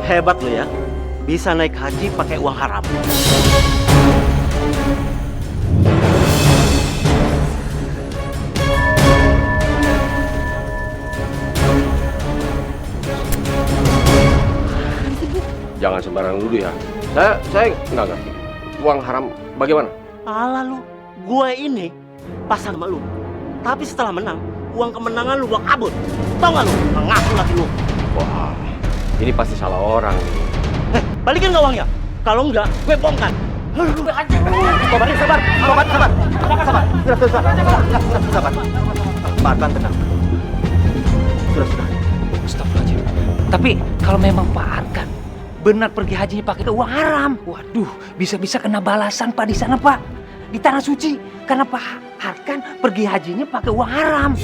Hebat lo ya, bisa naik haji pakai uang haram. Jangan sembarangan dulu ya. Saya nggak ngerti. Uang haram bagaimana? Alah lu, gue ini pasang sama lu. Tapi setelah menang, uang kemenangan lu gua kabut. Tau gak lu? Mengaku lagi lu. Wah, ini pasti salah orang nih. Balikin gak uangnya? Kalau enggak, gue bongkar. Tobarin sabar, sabar. Sudah, sabar. Pak Arkan tenang. Sudah. Astagfirullahaladzim. Tapi kalau memang Pak Arkan benar pergi hajinya pakai uang haram, waduh, bisa-bisa kena balasan Pak di sana Pak, di tanah suci, karena Pak Arkan pergi hajinya pakai uang haram.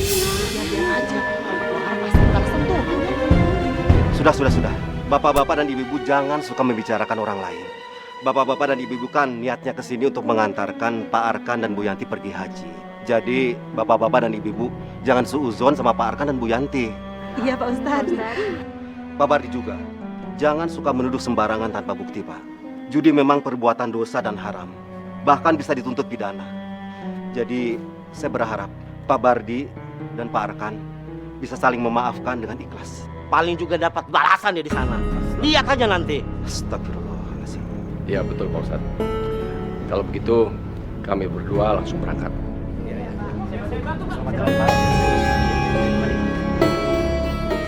Sudah. Bapak-bapak dan ibu-ibu jangan suka membicarakan orang lain. Bapak-bapak dan ibu-ibu kan niatnya ke sini untuk mengantarkan Pak Arkan dan Bu Yanti pergi haji. Jadi bapak-bapak dan ibu-ibu jangan suuzon sama Pak Arkan dan Bu Yanti. Iya Pak Ustadz. Pak Bardi juga, jangan suka menuduh sembarangan tanpa bukti, Pak. Judi memang perbuatan dosa dan haram, bahkan bisa dituntut pidana. Jadi saya berharap Pak Bardi dan Pak Arkan bisa saling memaafkan dengan ikhlas. Paling juga dapat balasan dia di sana. Lihat aja nanti. Astagfirullahaladzim. Iya betul Pak Ustadz. Kalau begitu kami berdua langsung berangkat.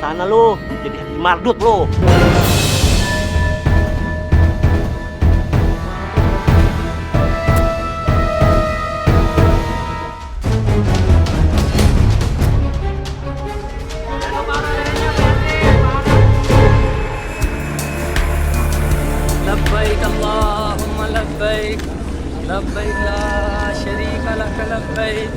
Sana lu, jadi haji mardut lu. Labbaik Allahumma labbaik, labbaik la syarika lak labbaik.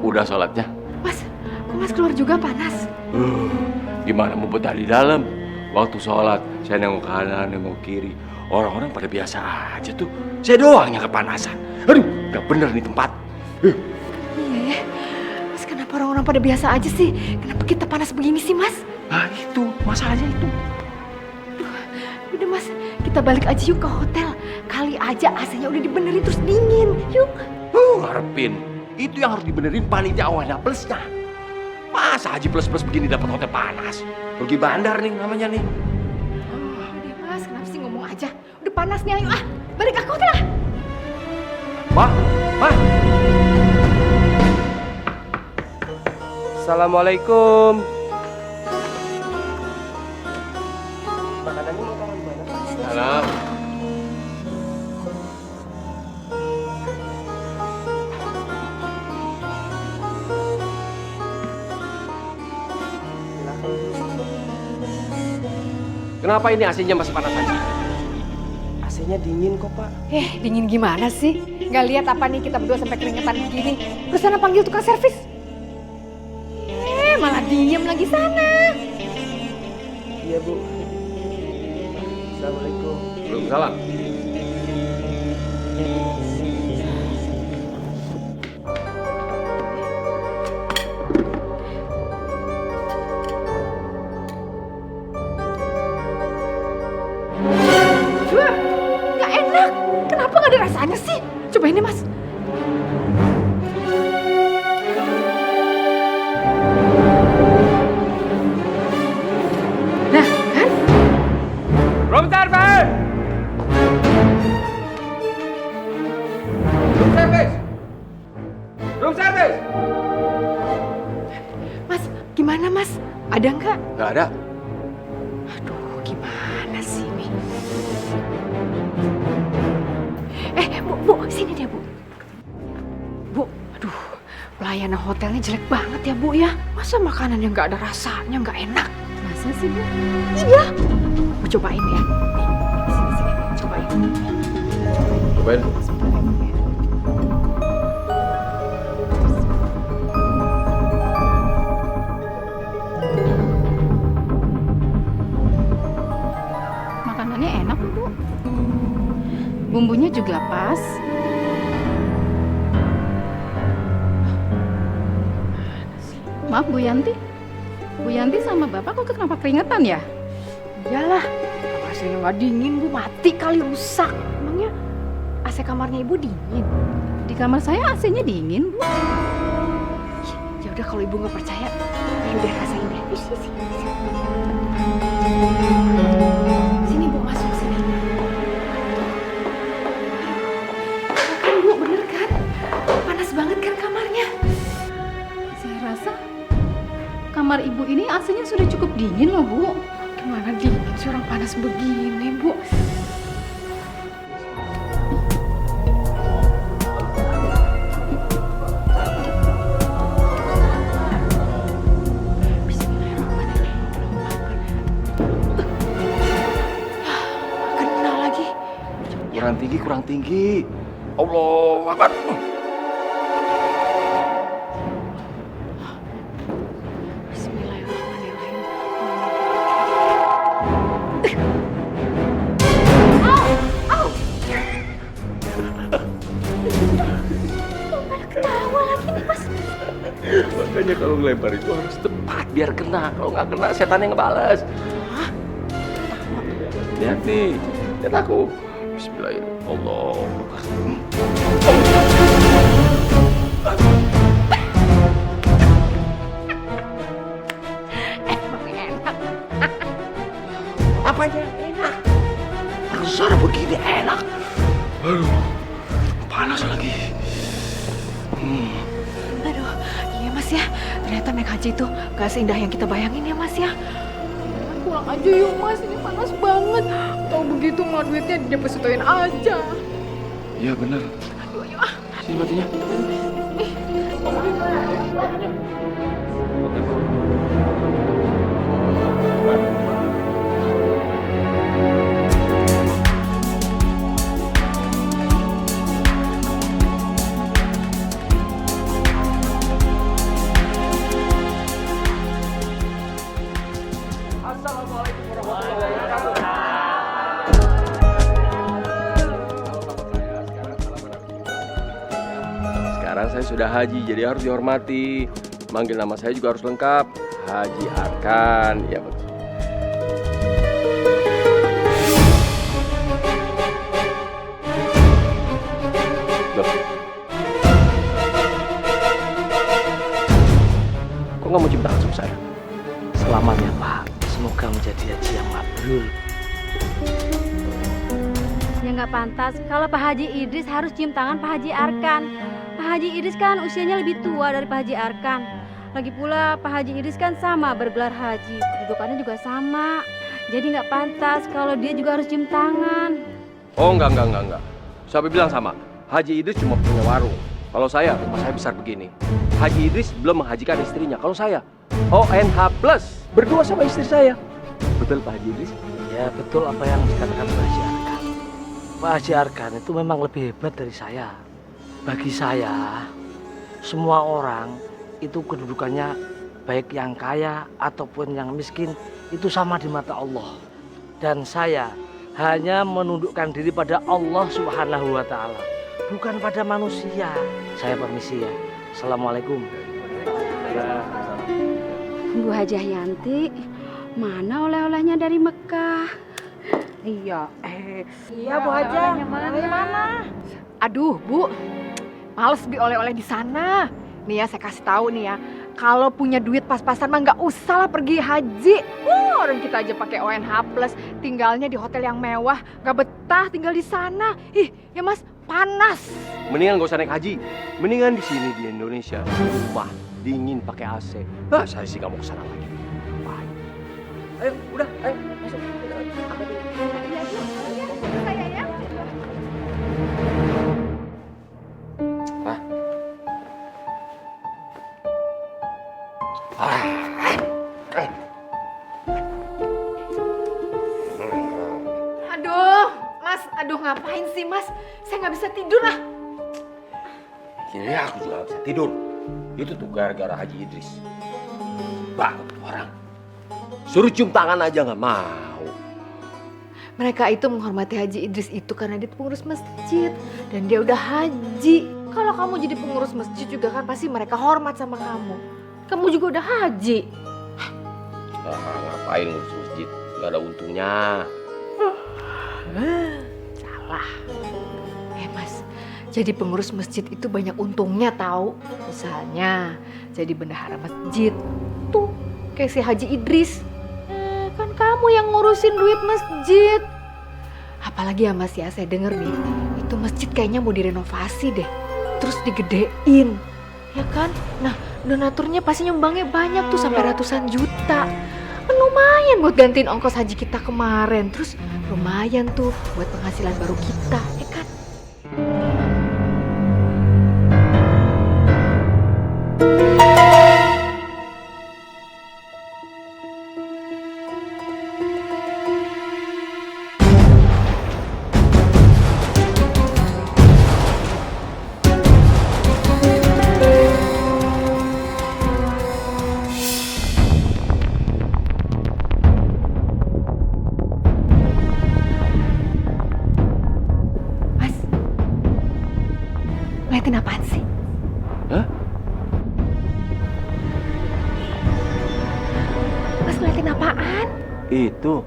Udah sholatnya? Mas, kok Mas keluar juga panas? Gimana mau betah di dalam? Waktu sholat, saya nengok kanan, nengok kiri. Orang-orang pada biasa aja tuh. Saya doang yang kepanasan. Aduh, gak bener nih tempat. Iya ya. Mas, kenapa orang-orang pada biasa aja sih? Kenapa kita panas begini sih, Mas? Nah itu, masalahnya itu. Udah Mas, kita balik aja yuk ke hotel. Kali aja AC-nya udah dibenerin terus dingin. Yuk. Ngarepin. Itu yang harus dibenerin panitia awalnya plusnya. Masa haji plus-plus begini dapat hotel panas? Rugi bandar nih namanya nih. Udah Mas, kenapa sih ngomong aja? Udah panas nih, ayo balik ke hotel lah. Pak. Assalamualaikum. Salam. Kenapa ini AC-nya masih panas aja? AC-nya dingin kok, Pak. Dingin gimana sih? Nggak lihat apa nih kita berdua sampai keringetan begini. Terus sana panggil tukang servis. Malah diem lagi sana. Iya, Bu. Assalamualaikum. Waalaikumsalam. Coba ini Mas. Nah, kan? Room service! Room service! Room service! Mas, gimana Mas? Ada nggak? Nggak ada. Aduh, gimana sih ini? Bu, sini dia, Bu. Bu, aduh, pelayanan hotelnya jelek banget ya, Bu ya. Masa makanan yang nggak ada rasanya, nggak enak? Masa sih, Bu? Iya. Bu cobain ya. Nih, sini, cobain. Cobain. Makanannya enak, Bu. Bumbunya juga pas. Maaf, Bu Yanti. Bu Yanti sama Bapak kok kenapa keringetan ya? Iyalah, kamar saya nggak dingin, Bu. Mati kali rusak. Emangnya AC kamarnya Ibu dingin? Di kamar saya AC-nya dingin, Bu. Ya udah kalau Ibu nggak percaya, ayo deh rasain deh. Sini Bu, masuk sini. Kan Bu, bener kan? Panas banget kan kamarnya? Saya rasa kamar Ibu ini AC-nya sudah cukup dingin loh, Bu. Gimana dingin sih orang panas begini, Bu? Kena lagi. Kurang tinggi. Allah Akbar. Bismillahirrahmanirrahim. Ketawa lagi nih, Mas. Makanya kalau ngelempar itu harus tepat biar kena. Kalau nggak kena setannya ngebales. Hah? Lihat nih, lihat aku. Bismillahirrahmanirrahim. Allah. Emang enak. Apanya enak? Suara begini enak. Aduh, panas lagi. Aduh, iya Mas ya. Ternyata naik haji itu gak seindah yang kita bayangin ya Mas ya. Pulang aja yuk Mas, ini panas banget. Tahu begitu mah duitnya depositoin aja. Iya bener. Aduh, ayo ah. Sini batunya. Sekarang saya sudah haji, jadi harus dihormati. Manggil nama saya juga harus lengkap. Haji Arkan, ya betul. Loh. Kok nggak mau cium tangan sama saya? Selamat ya Pak. Semoga menjadi haji yang mabrur. Ya nggak pantas kalau Pak Haji Idris harus cium tangan Pak Haji Arkan. Pak Haji Idris kan usianya lebih tua dari Pak Haji Arkan. Lagi pula Pak Haji Idris kan sama bergelar haji, kedudukannya juga sama. Jadi nggak pantas kalau dia juga harus cium tangan. Oh enggak. Siapa bilang sama? Haji Idris cuma punya warung. Kalau saya, rumah saya besar begini. Haji Idris belum menghajikan istrinya. Kalau saya, ONH plus berdua sama istri saya. Betul Pak Haji Idris? Ya betul apa yang dikatakan Pak Haji Arkan. Pak Haji Arkan itu memang lebih hebat dari saya. Bagi saya, semua orang itu kedudukannya baik yang kaya ataupun yang miskin itu sama di mata Allah. Dan saya hanya menundukkan diri pada Allah Subhanahu wa Ta'ala, bukan pada manusia. Saya permisi ya. Assalamualaikum. Bu Hajah Yanti, mana oleh-olehnya dari Mekah? Iya. Iya Bu Hajah, mana? Aduh, Bu. Males beli oleh-oleh di sana. Nih ya, saya kasih tahu nih ya. Kalau punya duit pas-pasan mah nggak usah lah pergi haji. Orang kita aja pakai ONH Plus, tinggalnya di hotel yang mewah, nggak betah tinggal di sana. Ih, ya Mas, panas. Mendingan gak usah naik haji. Mendingan di sini di Indonesia, rumah dingin pakai AC. Ah, saya sih nggak mau kesana lagi. Ngapain? Ayo, udah, ayo masuk. Saya ya. Aduh, Mas, aduh ngapain sih Mas? Saya nggak bisa tidur lah. Ini aku juga nggak bisa tidur. Itu tuh gara-gara Haji Idris. Banget orang. Suruh cium tangan aja nggak mau. Mereka itu menghormati Haji Idris itu karena dia pengurus masjid dan dia udah haji. Kalau kamu jadi pengurus masjid juga kan pasti mereka hormat sama kamu. Kamu juga udah haji. Ngapain ngurus masjid? Gak ada untungnya. Salah. Mas, jadi pengurus masjid itu banyak untungnya tahu. Misalnya jadi bendahara masjid. Tuh, kayak si Haji Idris. Kan kamu yang ngurusin duit masjid. Apalagi ya Mas ya, saya denger nih, itu masjid kayaknya mau direnovasi deh. Terus digedein. Ya kan? Nah, donaturnya pasti nyumbangnya banyak tuh sampai ratusan juta. Kan lumayan buat gantiin ongkos haji kita kemarin. Terus lumayan tuh buat penghasilan baru kita, ya kan? Ngeliatin apaan sih? Hah? Mas ngeliatin apaan? Itu,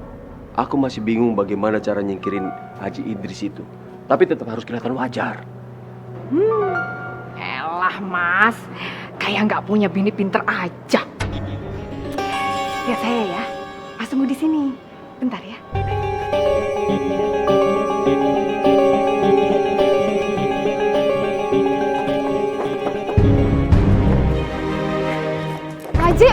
aku masih bingung bagaimana cara nyingkirin Haji Idris itu. Tapi tetap harus kelihatan wajar. Elah Mas, kayak nggak punya bini pinter aja. Lihat saya ya, Mas tunggu di sini. Bentar ya. Haji!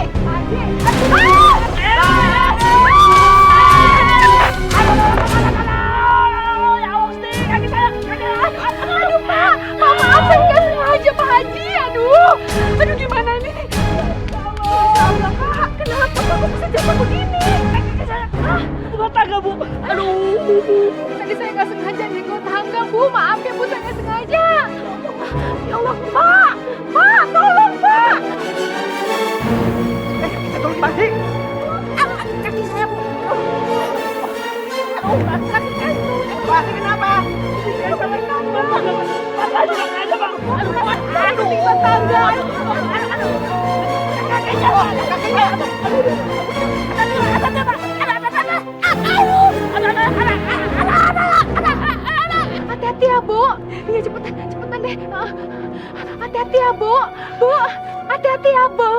Aduh Pak, maafin nggak sengaja Pak Haji, aduh gimana nih? Masya Allah Kak, kenapa Kak bisa jatuh begini? Rumah tangga Bu, aduh. Tadi saya nggak sengaja nyenggol tangga Bu, maaf ya Bu, saya nggak sengaja. Ya Allah Pak, tolong Pak. Kita tolong Pak Haji. Kaki saya Bu. Kaki saya. Pak Haji kenapa? Saya sampai tangga. Pak Haji sengaja Bang. Aduh, tiba tangga. Kakinya. Hati-hati ya Bu. Iya cepetan deh. Hati-hati ya Bu. Bu, hati-hati ya Bu.